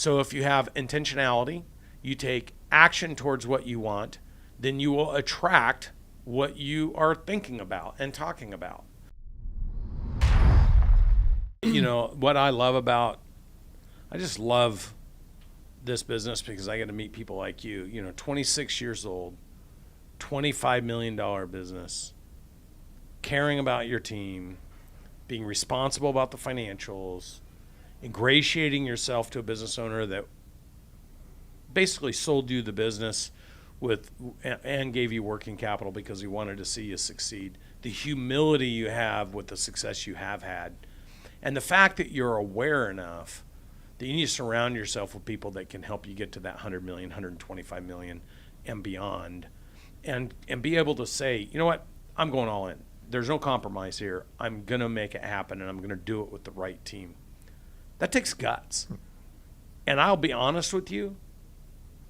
So if you have intentionality, you take action towards what you want, then you will attract what you are thinking about and talking about. You know, what I just love this business because I get to meet people like you, 26 years old, $25 million business, caring about your team, being responsible about the financials, ingratiating yourself to a business owner that basically sold you the business and gave you working capital because he wanted to see you succeed. The humility you have with the success you have had, and the fact that you're aware enough that you need to surround yourself with people that can help you get to that 100 million, 125 million and beyond, and be able to say, you know what, I'm going all in. There's no compromise here. I'm going to make it happen, and I'm going to do it with the right team. That takes guts. And I'll be honest with you,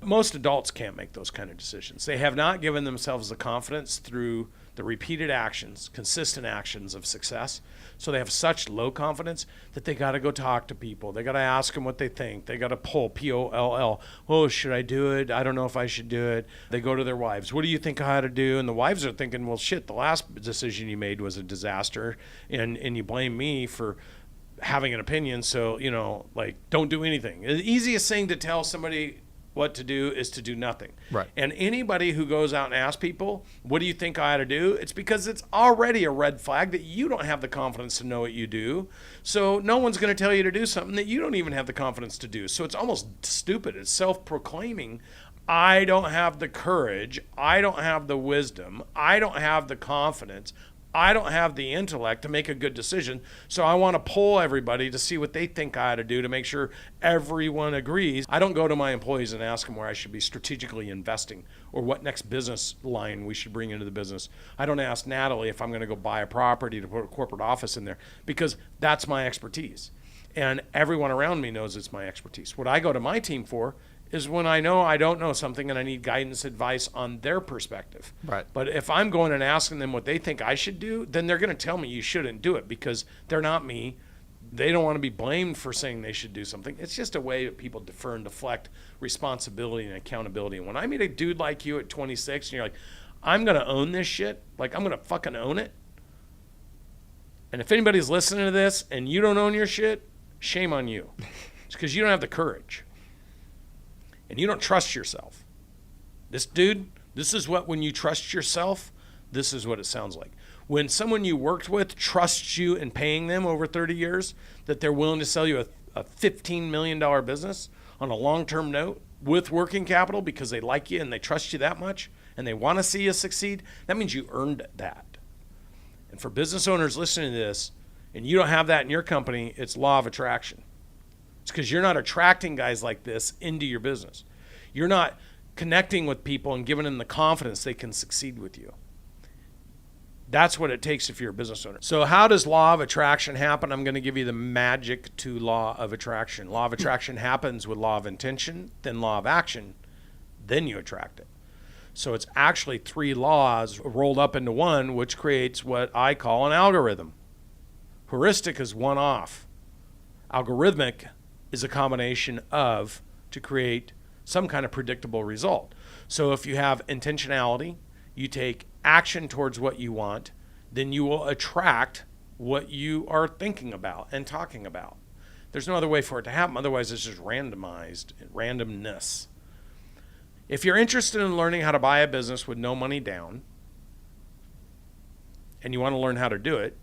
most adults can't make those kind of decisions. They have not given themselves the confidence through the repeated actions, consistent actions of success. So they have such low confidence that they got to go talk to people. They got to ask them what they think. They got to pull, P-O-L-L. Oh, should I do it? I don't know if I should do it. They go to their wives. What do you think I ought to do? And the wives are thinking, well, shit, the last decision you made was a disaster, and you blame me for having an opinion. So, don't do anything. The easiest thing to tell somebody what to do is to do nothing. Right. And anybody who goes out and asks people, what do you think I ought to do? It's because it's already a red flag that you don't have the confidence to know what you do. So no one's going to tell you to do something that you don't even have the confidence to do. So it's almost stupid. It's self-proclaiming. I don't have the courage. I don't have the wisdom. I don't have the confidence. I don't have the intellect to make a good decision, so I want to poll everybody to see what they think I ought to do to make sure everyone agrees. I don't go to my employees and ask them where I should be strategically investing or what next business line we should bring into the business. I don't ask Natalie if I'm going to go buy a property to put a corporate office in there because that's my expertise. And everyone around me knows it's my expertise. What I go to my team for is when I know I don't know something and I need guidance, advice on their perspective. Right. But if I'm going and asking them what they think I should do, then they're going to tell me you shouldn't do it because they're not me. They don't want to be blamed for saying they should do something. It's just a way that people defer and deflect responsibility and accountability. And when I meet a dude like you at 26 and you're like, I'm going to own this shit, like I'm going to fucking own it. And if anybody's listening to this and you don't own your shit, shame on you. It's because you don't have the courage. And you don't trust yourself. This is what, when you trust yourself, this is what it sounds like. When someone you worked with trusts you in paying them over 30 years, that they're willing to sell you a $15 million business on a long-term note with working capital because they like you and they trust you that much and they want to see you succeed, that means you earned that. And for business owners listening to this, and you don't have that in your company, it's law of attraction. It's because you're not attracting guys like this into your business. You're not connecting with people and giving them the confidence they can succeed with you. That's what it takes if you're a business owner. So how does law of attraction happen? I'm going to give you the magic to law of attraction. Law of attraction happens with law of intention, then law of action, then you attract it. So it's actually 3 laws rolled up into one, which creates what I call an algorithm. Heuristic is one off. Algorithmic is a combination of to create some kind of predictable result. So if you have intentionality, you take action towards what you want, then you will attract what you are thinking about and talking about. There's no other way for it to happen. Otherwise, it's just randomness. If you're interested in learning how to buy a business with no money down, and you want to learn how to do it,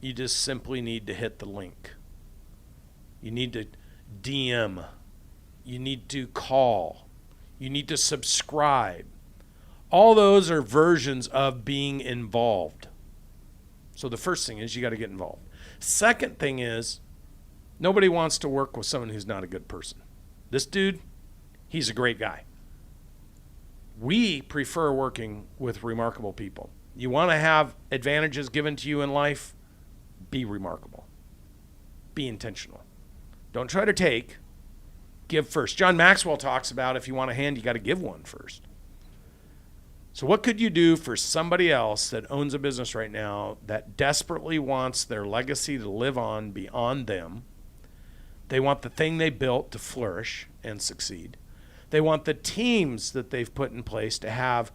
you just simply need to hit the link. You need to DM. You need to call. You need to subscribe. All those are versions of being involved. So the first thing is you got to get involved. Second thing is nobody wants to work with someone who's not a good person. This dude, he's a great guy. We prefer working with remarkable people. You want to have advantages given to you in life? Be remarkable. Be intentional. Don't try to take. Give first. John Maxwell talks about if you want a hand, you got to give one first. So what could you do for somebody else that owns a business right now that desperately wants their legacy to live on beyond them, They want the thing they built to flourish and succeed. They want the teams that they've put in place to have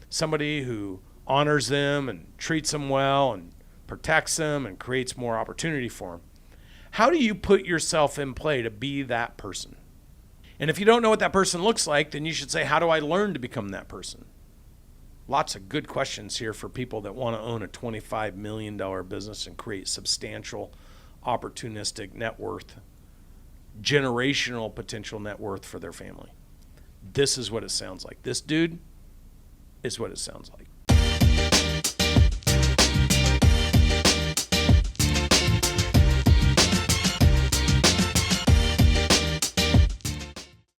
somebody who honors them and treats them well and protects them and creates more opportunity for them. How do you put yourself in play to be that person? And if you don't know what that person looks like, then you should say, how do I learn to become that person? Lots of good questions here for people that want to own a $25 million business and create substantial, opportunistic net worth, generational potential net worth for their family. This is what it sounds like. This dude is what it sounds like.